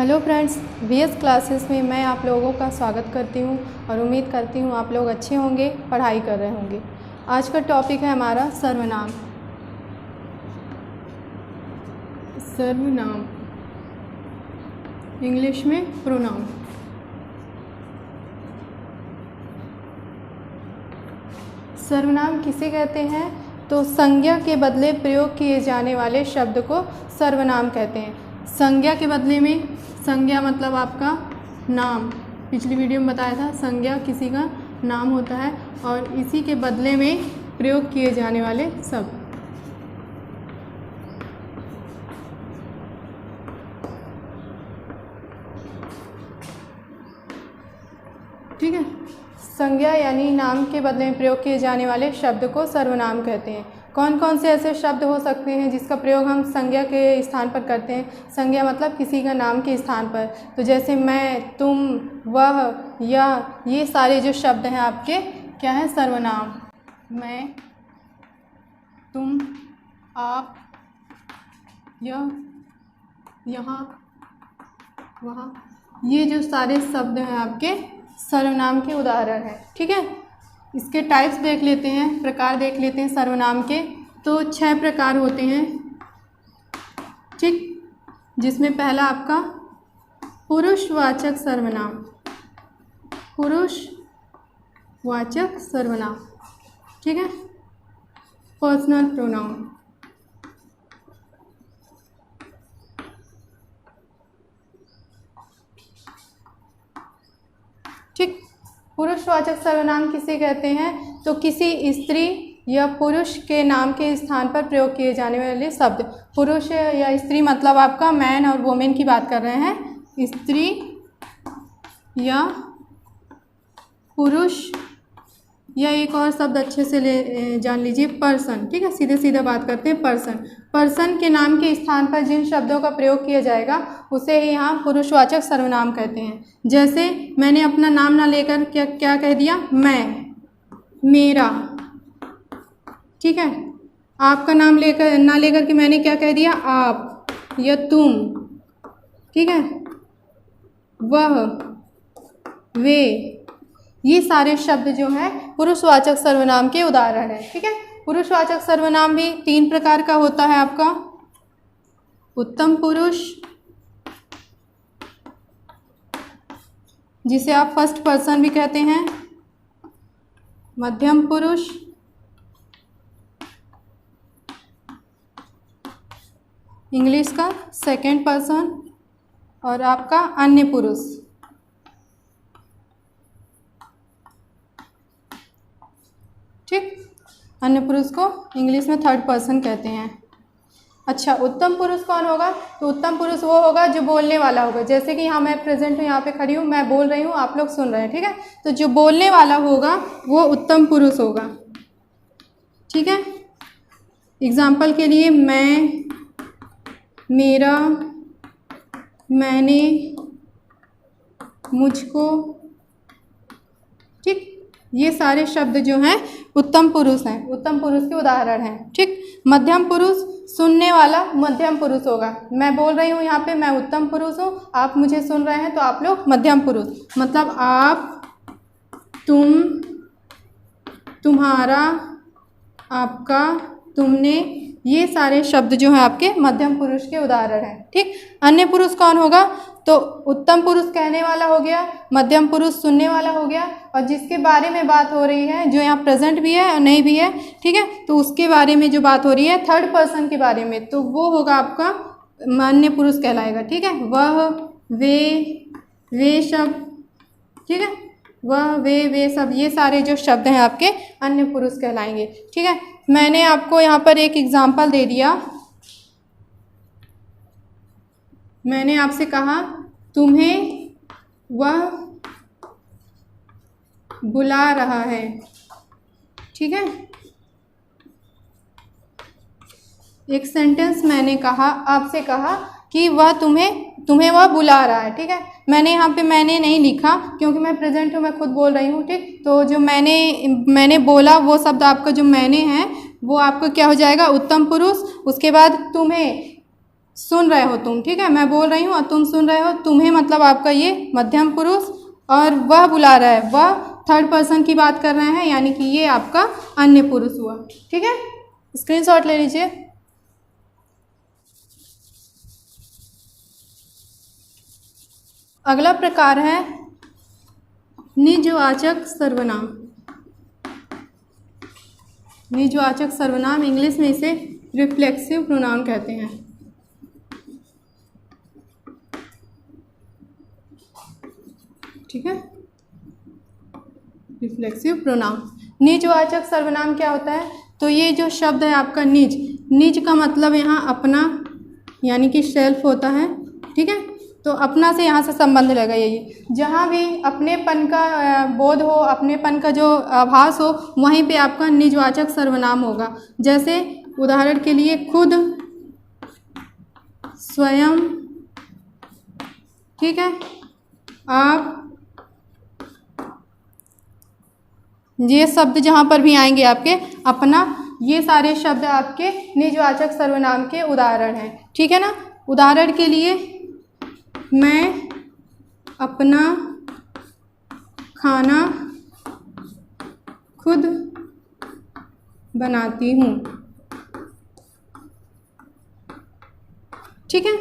Hello friends, VS classes में मैं आप लोगों का स्वागत करती हूं और उम्मीद करती हूं आप लोग अच्छे होंगे, पढ़ाई कर रहे होंगे। आज का टॉपिक है हमारा सर्वनाम। सर्वनाम इंग्लिश में प्रोनाउन। सर्वनाम किसे कहते हैं? तो संज्ञा के बदले प्रयोग किए जाने वाले शब्द को सर्वनाम कहते हैं। संज्ञा के बदले में, संज्ञा मतलब आपका नाम, पिछली वीडियो में बताया था संज्ञा किसी का नाम होता है, और इसी के बदले में प्रयोग किए जाने वाले शब्द। ठीक है, संज्ञा यानी नाम के बदले में प्रयोग किए जाने वाले शब्द को सर्वनाम कहते हैं। कौन कौन से ऐसे शब्द हो सकते हैं जिसका प्रयोग हम संज्ञा के स्थान पर करते हैं? संज्ञा मतलब किसी का नाम के स्थान पर, तो जैसे मैं, तुम, वह, यह, ये सारे जो शब्द हैं आपके क्या हैं? सर्वनाम। मैं, तुम, आप, यह, यहाँ, वहाँ, ये जो सारे शब्द हैं आपके सर्वनाम के उदाहरण हैं। ठीक है, इसके टाइप्स देख लेते हैं, प्रकार देख लेते हैं सर्वनाम के। तो 6 प्रकार होते हैं। ठीक, जिसमें पहला आपका पुरुषवाचक सर्वनाम। पुरुषवाचक सर्वनाम, ठीक है, पर्सनल प्रोनाउन। ठीक, पुरुषवाचक सर्वनाम किसे कहते हैं? तो किसी स्त्री या पुरुष के नाम के स्थान पर प्रयोग किए जाने वाले शब्द। पुरुष या स्त्री मतलब आपका मैन और वुमेन की बात कर रहे हैं। स्त्री या पुरुष, या एक और शब्द अच्छे से जान लीजिए, पर्सन। ठीक है, सीधे सीधे बात करते हैं, पर्सन। पर्सन के नाम के स्थान पर जिन शब्दों का प्रयोग किया जाएगा उसे ही यहाँ पुरुषवाचक सर्वनाम कहते हैं। जैसे मैंने अपना नाम ना लेकर क्या कह दिया? मैं, मेरा। ठीक है, आपका नाम ना लेकर के मैंने क्या कह दिया? आप या तुम। ठीक है, वह, वे, ये सारे शब्द जो हैं पुरुषवाचक सर्वनाम के उदाहरण हैं। ठीक है, पुरुषवाचक सर्वनाम भी 3 प्रकार का होता है आपका। उत्तम पुरुष, जिसे आप फर्स्ट पर्सन भी कहते हैं। मध्यम पुरुष, इंग्लिश का सेकंड पर्सन, और आपका अन्य पुरुष। ठीक, अन्य पुरुष को इंग्लिश में थर्ड पर्सन कहते हैं। अच्छा, उत्तम पुरुष कौन होगा? तो उत्तम पुरुष वो होगा जो बोलने वाला होगा। जैसे कि यहाँ मैं प्रेजेंट हूँ, यहाँ पे खड़ी हूँ, मैं बोल रही हूँ, आप लोग सुन रहे हैं। ठीक है, तो जो बोलने वाला होगा वो उत्तम पुरुष होगा। ठीक है, एग्जाम्पल के लिए मैं, मेरा, मैंने, मुझको। ठीक, ये सारे शब्द जो हैं उत्तम पुरुष हैं, उत्तम पुरुष के उदाहरण हैं। ठीक, मध्यम पुरुष, सुनने वाला मध्यम पुरुष होगा। मैं बोल रही हूँ यहाँ पे, मैं उत्तम पुरुष हूँ, आप मुझे सुन रहे हैं तो आप लोग मध्यम पुरुष। मतलब आप, तुम, तुम्हारा, आपका, तुमने, ये सारे शब्द जो हैं आपके मध्यम पुरुष के उदाहरण हैं। ठीक, अन्य पुरुष कौन होगा? तो उत्तम पुरुष कहने वाला हो गया, मध्यम पुरुष सुनने वाला हो गया, और जिसके बारे में बात हो रही है, जो यहाँ प्रेजेंट भी है और नहीं भी है, ठीक है, तो उसके बारे में जो बात हो रही है थर्ड पर्सन के बारे में, तो वो होगा आपका अन्य पुरुष कहलाएगा। ठीक है, वह, वे सब। ठीक है, वह, वे सब, ये सारे जो शब्द हैं आपके अन्य पुरुष कहलाएंगे। ठीक है, मैंने आपको यहाँ पर एक एग्जाम्पल दे दिया। मैंने आपसे कहा तुम्हें वह बुला रहा है। ठीक है, एक सेंटेंस मैंने कहा, आपसे कहा कि वह तुम्हें वह बुला रहा है। ठीक है, मैंने यहाँ पे मैंने नहीं लिखा क्योंकि मैं प्रेजेंट हूँ, मैं खुद बोल रही हूँ। ठीक, तो जो मैंने बोला वो शब्द आपका जो मैंने है वो आपका क्या हो जाएगा? उत्तम पुरुष। उसके बाद तुम्हें, सुन रहे हो तुम, ठीक है, मैं बोल रही हूँ और तुम सुन रहे हो। तुम्हें मतलब आपका ये मध्यम पुरुष, और वह बुला रहा है, वह थर्ड पर्सन की बात कर रहे हैं, यानी कि ये आपका अन्य पुरुष हुआ। ठीक है, स्क्रीनशॉट ले लीजिए। अगला प्रकार है निजवाचक सर्वनाम। निजवाचक सर्वनाम, इंग्लिश में इसे रिफ्लेक्सिव प्रोनाउन कहते हैं। ठीक है, रिफ्लेक्सिव प्रोनाउन। निजवाचक सर्वनाम क्या होता है? तो ये जो शब्द है आपका निज, निज का मतलब यहाँ अपना यानी कि सेल्फ होता है। ठीक है, तो अपना से यहाँ से संबंध लगाइए। जहाँ भी अपनेपन का बोध हो, अपनेपन का जो आभास हो, वहीं पे आपका निजवाचक सर्वनाम होगा। जैसे उदाहरण के लिए खुद, स्वयं, ठीक है, आप, ये शब्द जहाँ पर भी आएंगे आपके अपना, ये सारे शब्द आपके निजवाचक सर्वनाम के उदाहरण हैं। ठीक है ना। उदाहरण के लिए मैं अपना खाना खुद बनाती हूँ। ठीक है,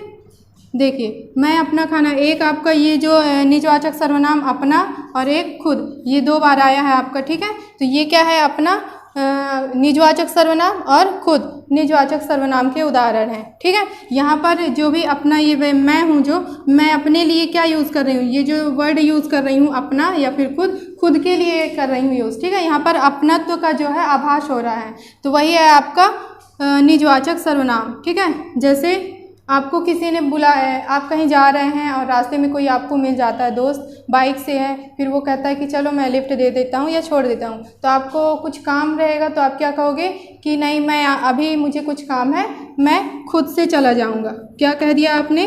देखिए मैं अपना खाना, एक आपका ये जो निजवाचक सर्वनाम अपना और एक खुद, ये दो बार आया है आपका। ठीक है, तो ये क्या है? अपना निजवाचक सर्वनाम और खुद निजवाचक सर्वनाम के उदाहरण हैं। ठीक है, यहाँ पर जो भी अपना, ये मैं हूँ, जो मैं अपने लिए क्या यूज़ कर रही हूँ, ये जो वर्ड यूज़ कर रही हूँ अपना या फिर खुद, खुद के लिए कर रही हूँ यूज़। ठीक है, यहाँ पर अपनत्व का जो है आभास हो रहा है, तो वही है आपका निजवाचक सर्वनाम। ठीक है, जैसे आपको किसी ने बुलाया, आप कहीं जा रहे हैं और रास्ते में कोई आपको मिल जाता है, दोस्त बाइक से है, फिर वो कहता है कि चलो मैं लिफ्ट दे देता हूँ या छोड़ देता हूँ, तो आपको कुछ काम रहेगा तो आप क्या कहोगे कि नहीं, मैं अभी मुझे कुछ काम है, मैं खुद से चला जाऊँगा। क्या कह दिया आपने?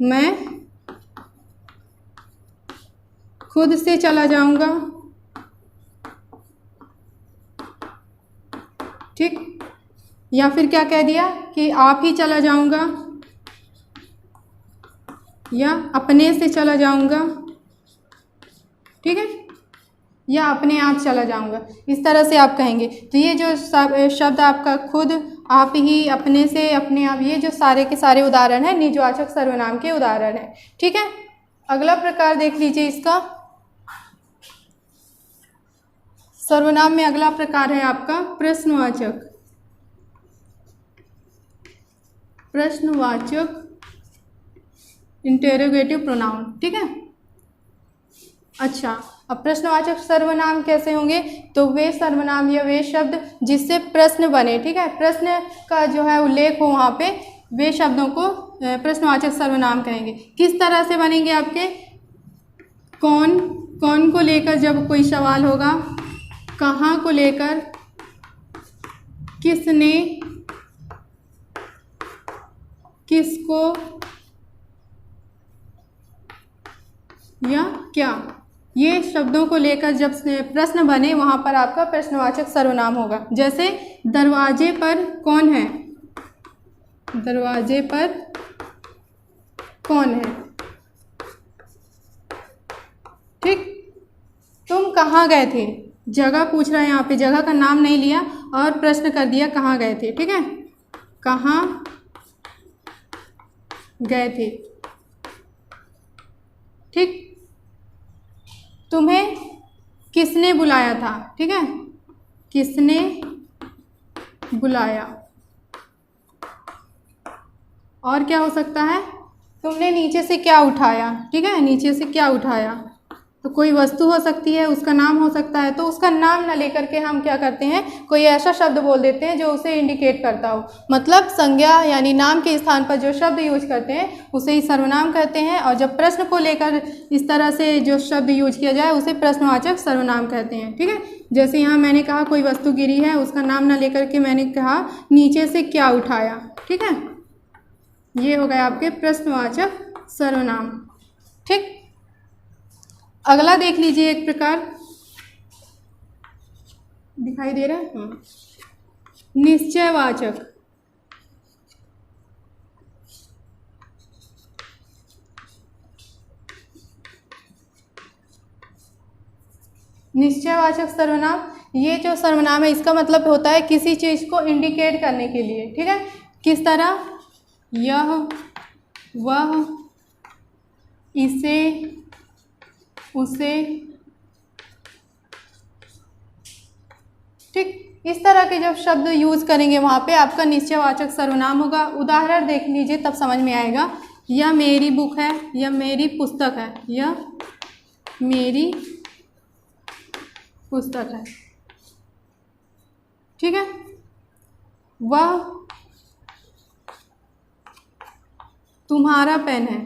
मैं खुद से चला जाऊँगा। ठीक, या फिर क्या कह दिया कि आप ही चला जाऊंगा, या अपने से चला जाऊंगा। ठीक है, या अपने आप चला जाऊंगा, इस तरह से आप कहेंगे। तो ये जो शब्द आपका खुद, आप ही, अपने से, अपने आप, ये जो सारे के सारे उदाहरण हैं निजवाचक सर्वनाम के उदाहरण हैं। ठीक है, अगला प्रकार देख लीजिए इसका। सर्वनाम में अगला प्रकार है आपका प्रश्नवाचक। प्रश्नवाचक इंटेरोगेटिव प्रोनाउन। ठीक है, अच्छा, अब प्रश्नवाचक सर्वनाम कैसे होंगे? तो वे सर्वनाम या वे शब्द जिससे प्रश्न बने, ठीक है, प्रश्न का जो है उल्लेख हो वहाँ पे, वे शब्दों को प्रश्नवाचक सर्वनाम कहेंगे। किस तरह से बनेंगे आपके? कौन, कौन को लेकर जब कोई सवाल होगा, कहाँ को लेकर, किसने, किसको, या क्या, ये शब्दों को लेकर जब प्रश्न बने वहाँ पर आपका प्रश्नवाचक सर्वनाम होगा। जैसे दरवाजे पर कौन है, दरवाजे पर कौन है। ठीक, तुम कहाँ गए थे, जगह पूछ रहा है, यहाँ पे जगह का नाम नहीं लिया और प्रश्न कर दिया कहाँ गए थे। ठीक है, कहाँ गए थे। ठीक, तुम्हें किसने बुलाया था। ठीक है, किसने बुलाया। और क्या हो सकता है? तुमने नीचे से क्या उठाया। ठीक है, नीचे से क्या उठाया, तो कोई वस्तु हो सकती है, उसका नाम हो सकता है, तो उसका नाम ना लेकर के हम क्या करते हैं, कोई ऐसा शब्द बोल देते हैं जो उसे इंडिकेट करता हो। मतलब संज्ञा यानी नाम के स्थान पर जो शब्द यूज करते हैं उसे ही सर्वनाम कहते हैं, और जब प्रश्न को लेकर इस तरह से जो शब्द यूज किया जाए उसे प्रश्नवाचक सर्वनाम कहते हैं। ठीक है, जैसे यहाँ मैंने कहा कोई वस्तु गिरी है, उसका नाम ना लेकर के मैंने कहा नीचे से क्या उठाया। ठीक है, ये हो गया आपके प्रश्नवाचक सर्वनाम। ठीक, अगला देख लीजिए एक प्रकार, दिखाई दे रहा है, निश्चयवाचक। निश्चयवाचक सर्वनाम, ये जो सर्वनाम है इसका मतलब होता है किसी चीज़ को इंडिकेट करने के लिए, ठीक है। किस तरह? यह, वह, इसे, उसे, ठीक। इस तरह के जब शब्द यूज़ करेंगे वहाँ पे आपका निश्चयवाचक सर्वनाम होगा। उदाहरण देख लीजिए तब समझ में आएगा। यह मेरी बुक है, यह मेरी पुस्तक है, यह मेरी पुस्तक है, ठीक है। वह तुम्हारा पेन है,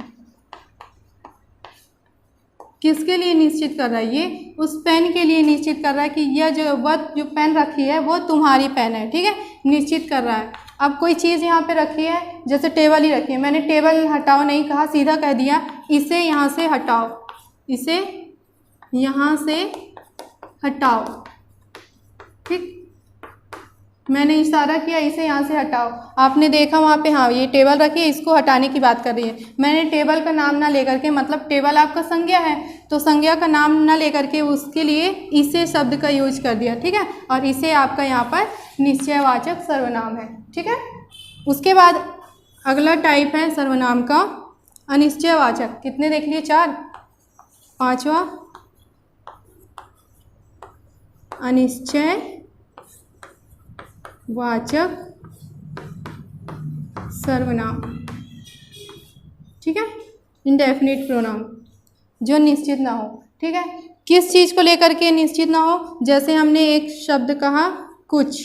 किसके लिए निश्चित कर रहा है? ये उस पेन के लिए निश्चित कर रहा है कि यह जो पेन रखी है वो तुम्हारी पेन है, ठीक है, निश्चित कर रहा है। अब कोई चीज़ यहाँ पे रखी है, जैसे टेबल ही रखी है, मैंने टेबल हटाओ नहीं कहा, सीधा कह दिया इसे यहाँ से हटाओ, इसे यहाँ से हटाओ, ठीक। मैंने इशारा किया इसे यहाँ से हटाओ, आपने देखा वहाँ पे हाँ ये टेबल रखी है, इसको हटाने की बात कर रही है। मैंने टेबल का नाम ना लेकर के, मतलब टेबल आपका संज्ञा है तो संज्ञा का नाम ना लेकर के उसके लिए इसे शब्द का यूज कर दिया, ठीक है। और इसे आपका यहाँ पर निश्चयवाचक सर्वनाम है, ठीक है। उसके बाद अगला टाइप है सर्वनाम का अनिश्चयवाचक। कितने देख लिए? 4। पाँचवा अनिश्चय वाचक सर्वनाम, ठीक है, इंडेफिनिट प्रोनाउन, जो निश्चित ना हो, ठीक है। किस चीज़ को लेकर के निश्चित ना हो? जैसे हमने एक शब्द कहा कुछ,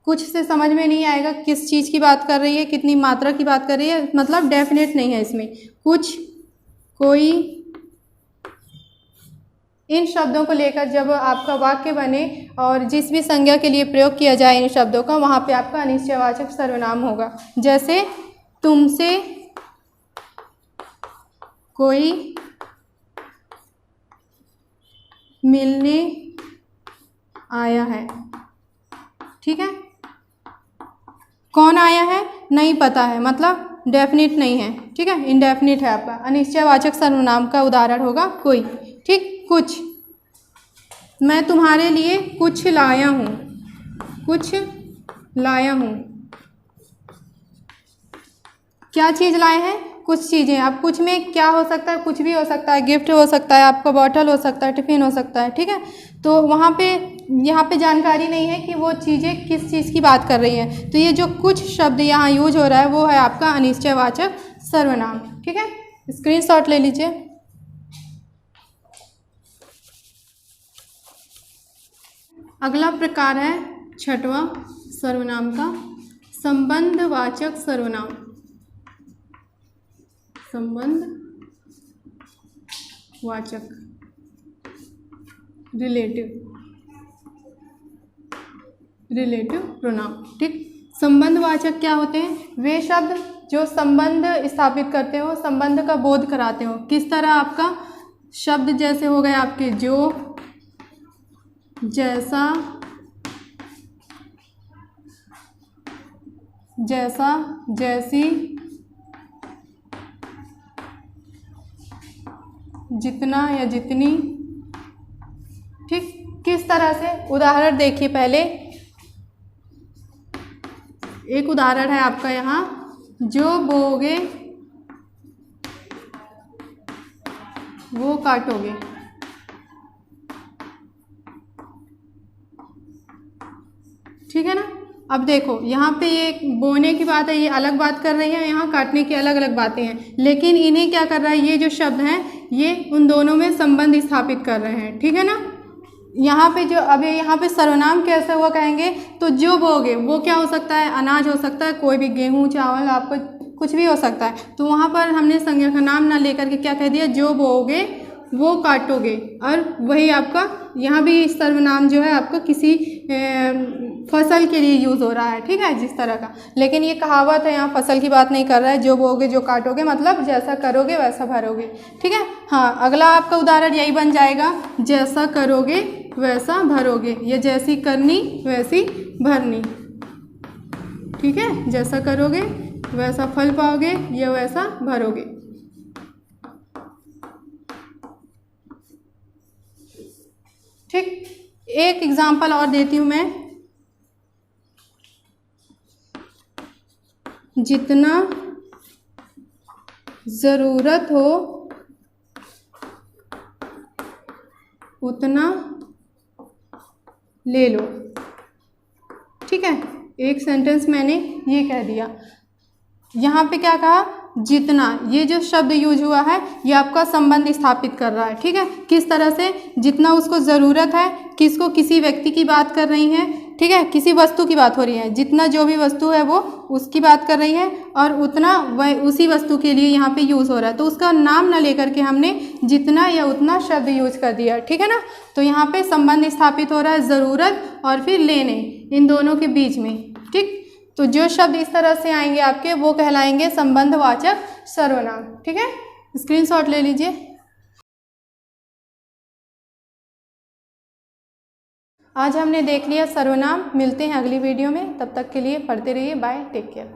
कुछ से समझ में नहीं आएगा किस चीज़ की बात कर रही है, कितनी मात्रा की बात कर रही है, मतलब डेफिनेट नहीं है इसमें। कुछ, कोई, इन शब्दों को लेकर जब आपका वाक्य बने और जिस भी संज्ञा के लिए प्रयोग किया जाए इन शब्दों का, वहाँ पे आपका अनिश्चयवाचक सर्वनाम होगा। जैसे तुमसे कोई मिलने आया है, ठीक है। कौन आया है? नहीं पता है, मतलब डेफिनिट नहीं है, ठीक है, इनडेफिनिट है आपका। अनिश्चयवाचक सर्वनाम का उदाहरण होगा कोई, ठीक। कुछ, मैं तुम्हारे लिए कुछ लाया हूँ, कुछ लाया हूँ। क्या चीज़ लाए हैं? कुछ चीज़ें। अब कुछ में क्या हो सकता है? कुछ भी हो सकता है, गिफ्ट हो सकता है, आपका बॉटल हो सकता है, टिफ़िन हो सकता है, ठीक है। तो वहाँ पे यहाँ पे जानकारी नहीं है कि वो चीज़ें किस चीज़ की बात कर रही हैं। तो ये जो कुछ शब्द यहाँ यूज हो रहा है वो है आपका अनिश्चयवाचक सर्वनाम, ठीक है। स्क्रीनशॉट ले लीजिए। अगला प्रकार है 6वां सर्वनाम का संबंधवाचक सर्वनाम। संबंधवाचक, रिलेटिव प्रोनाउन, ठीक। संबंधवाचक क्या होते हैं? वे शब्द जो संबंध स्थापित करते हो, संबंध का बोध कराते हो। किस तरह? आपका शब्द जैसे हो गए आपके जो, जैसा, जैसा, जैसी, जितना या जितनी, ठीक। किस तरह से? उदाहरण देखिए पहले। एक उदाहरण है आपका यहाँ, जो बोओगे वो काटोगे, ठीक है ना। अब देखो यहाँ पे ये बोने की बात है, ये अलग बात कर रही है, यहाँ काटने की अलग अलग बातें हैं, लेकिन इन्हें क्या कर रहा है, ये जो शब्द हैं ये उन दोनों में संबंध स्थापित कर रहे हैं, ठीक है ना। यहाँ पे जो अब यहाँ पे सर्वनाम कैसे हुआ कहेंगे तो जो बोगे वो क्या हो सकता है? अनाज हो सकता है, कोई भी गेहूँ, चावल, आपको कुछ भी हो सकता है। तो वहाँ पर हमने संज्ञा का नाम ना लेकर के क्या कह दिया? जो बोओगे वो काटोगे। और वही आपका यहाँ भी सर्वनाम जो है आपका किसी फसल के लिए यूज़ हो रहा है, ठीक है, जिस तरह का। लेकिन ये कहावत है, यहाँ फसल की बात नहीं कर रहा है। जो बोओगे जो काटोगे, मतलब जैसा करोगे वैसा भरोगे, ठीक है। हाँ, अगला आपका उदाहरण यही बन जाएगा, जैसा करोगे वैसा भरोगे, या जैसी करनी वैसी भरनी, ठीक है। जैसा करोगे वैसा फल पाओगे या वैसा भरोगे। ठीक, एक एग्जाम्पल और देती हूँ मैं, जितना ज़रूरत हो उतना ले लो। ठीक है, एक सेंटेंस मैंने ये कह दिया। यहाँ पे क्या कहा, जितना, ये जो शब्द यूज हुआ है ये आपका संबंध स्थापित कर रहा है। ठीक है, किस तरह से, जितना उसको ज़रूरत है, किसको, किसी व्यक्ति की बात कर रही हैं। ठीक है, किसी वस्तु की बात हो रही है, जितना जो भी वस्तु है वो उसकी बात कर रही है, और उतना वह उसी वस्तु के लिए यहाँ पे यूज़ हो रहा है, तो उसका नाम ना लेकर के हमने जितना या उतना शब्द यूज कर दिया। ठीक है ना, तो यहाँ पे संबंध स्थापित हो रहा है ज़रूरत और फिर लेने, इन दोनों के बीच में। ठीक, तो जो शब्द इस तरह से आएंगे आपके वो कहलाएंगे संबंधवाचक सर्वनाम। ठीक है, स्क्रीनशॉट ले लीजिए। आज हमने देख लिया सर्वनाम। मिलते हैं अगली वीडियो में, तब तक के लिए पढ़ते रहिए। Bye, take care.